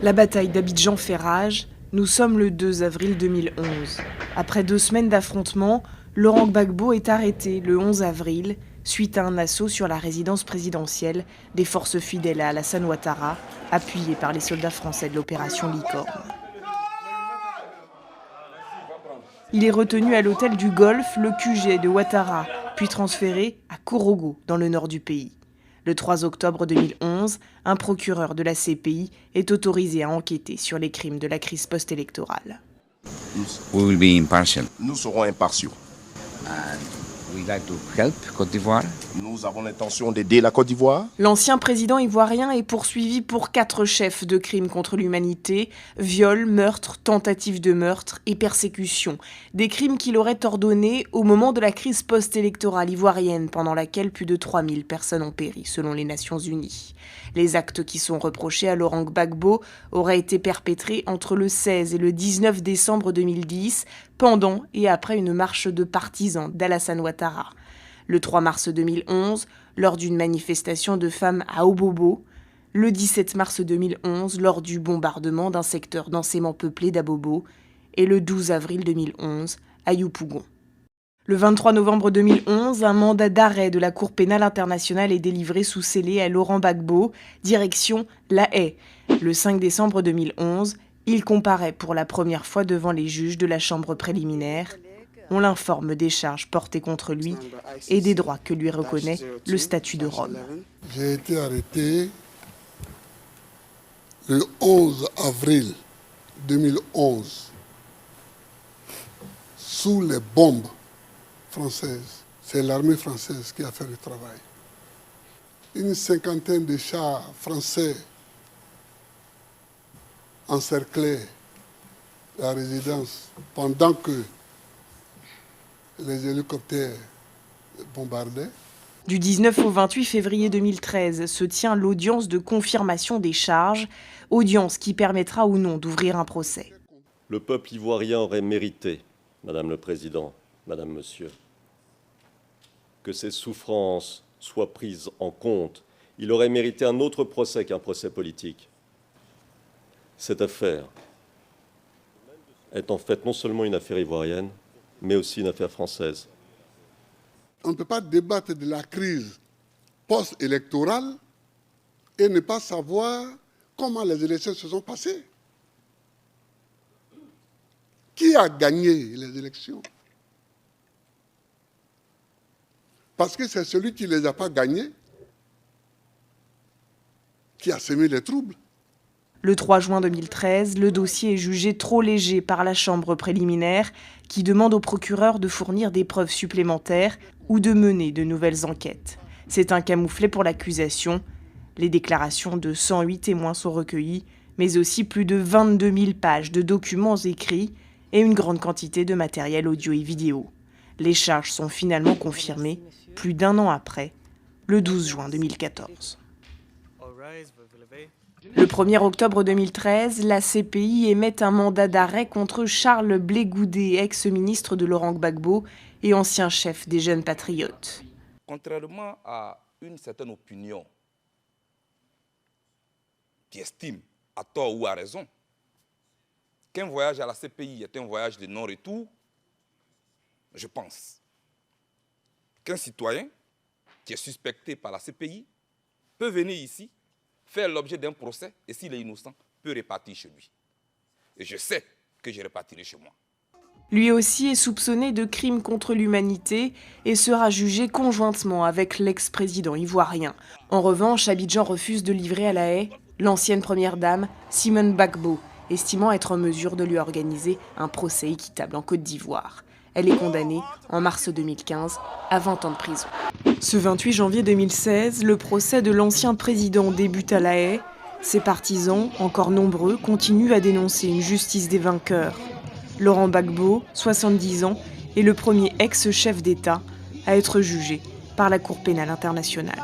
La bataille d'Abidjan fait rage. Nous sommes le 2 avril 2011. Après 2 semaines d'affrontements, Laurent Gbagbo est arrêté le 11 avril suite à un assaut sur la résidence présidentielle des forces fidèles à Alassane Ouattara, appuyées par les soldats français de l'opération Licorne. Il est retenu à l'hôtel du Golfe, le QG de Ouattara, puis transféré à Korogo, dans le nord du pays. Le 3 octobre 2011, un procureur de la CPI est autorisé à enquêter sur les crimes de la crise post-électorale. Nous serons impartiaux. Nous avons l'intention d'aider la Côte d'Ivoire. L'ancien président ivoirien est poursuivi pour 4 chefs de crimes contre l'humanité, viol, meurtre, tentative de meurtre et persécution. Des crimes qu'il aurait ordonnés au moment de la crise post-électorale ivoirienne, pendant laquelle plus de 3000 personnes ont péri, selon les Nations Unies. Les actes qui sont reprochés à Laurent Gbagbo auraient été perpétrés entre le 16 et le 19 décembre 2010, pendant et après une marche de partisans d'Alassane Ouattara. Le 3 mars 2011, lors d'une manifestation de femmes à Obobo. Le 17 mars 2011, lors du bombardement d'un secteur densément peuplé d'Abobo. Et le 12 avril 2011, à Yopougon. Le 23 novembre 2011, un mandat d'arrêt de la Cour pénale internationale est délivré sous scellé à Laurent Gbagbo, direction La Haye. Le 5 décembre 2011, il comparaît pour la première fois devant les juges de la chambre préliminaire. On l'informe des charges portées contre lui et des droits que lui reconnaît le statut de Rome. J'ai été arrêté le 11 avril 2011 sous les bombes françaises. C'est l'armée française qui a fait le travail. Une cinquantaine de chars français encerclaient la résidence pendant que les hélicoptères bombardaient. Du 19 au 28 février 2013 se tient l'audience de confirmation des charges, audience qui permettra ou non d'ouvrir un procès. Le peuple ivoirien aurait mérité, Madame le Président, Madame, Monsieur, que ces souffrances soient prises en compte. Il aurait mérité un autre procès qu'un procès politique. Cette affaire est en fait non seulement une affaire ivoirienne, mais aussi une affaire française. On ne peut pas débattre de la crise post-électorale et ne pas savoir comment les élections se sont passées. Qui a gagné les élections? Parce que c'est celui qui ne les a pas gagnées qui a semé les troubles. Le 3 juin 2013, le dossier est jugé trop léger par la chambre préliminaire qui demande au procureur de fournir des preuves supplémentaires ou de mener de nouvelles enquêtes. C'est un camouflet pour l'accusation. Les déclarations de 108 témoins sont recueillies, mais aussi plus de 22 000 pages de documents écrits et une grande quantité de matériel audio et vidéo. Les charges sont finalement confirmées plus d'1 an après, le 12 juin 2014. Le 1er octobre 2013, la CPI émet un mandat d'arrêt contre Charles Blé Goudé, ex-ministre de Laurent Gbagbo et ancien chef des Jeunes Patriotes. Contrairement à une certaine opinion qui estime, à tort ou à raison, qu'un voyage à la CPI est un voyage de non-retour, je pense qu'un citoyen qui est suspecté par la CPI peut venir ici, faire l'objet d'un procès, et s'il est innocent, peut repartir chez lui. Et je sais que je repartirai chez moi. Lui aussi est soupçonné de crimes contre l'humanité et sera jugé conjointement avec l'ex-président ivoirien. En revanche, Abidjan refuse de livrer à La Haye l'ancienne première dame, Simone Gbagbo, estimant être en mesure de lui organiser un procès équitable en Côte d'Ivoire. Elle est condamnée en mars 2015 à 20 ans de prison. Ce 28 janvier 2016, le procès de l'ancien président débute à La Haye. Ses partisans, encore nombreux, continuent à dénoncer une justice des vainqueurs. Laurent Gbagbo, 70 ans, est le premier ex-chef d'État à être jugé par la Cour pénale internationale.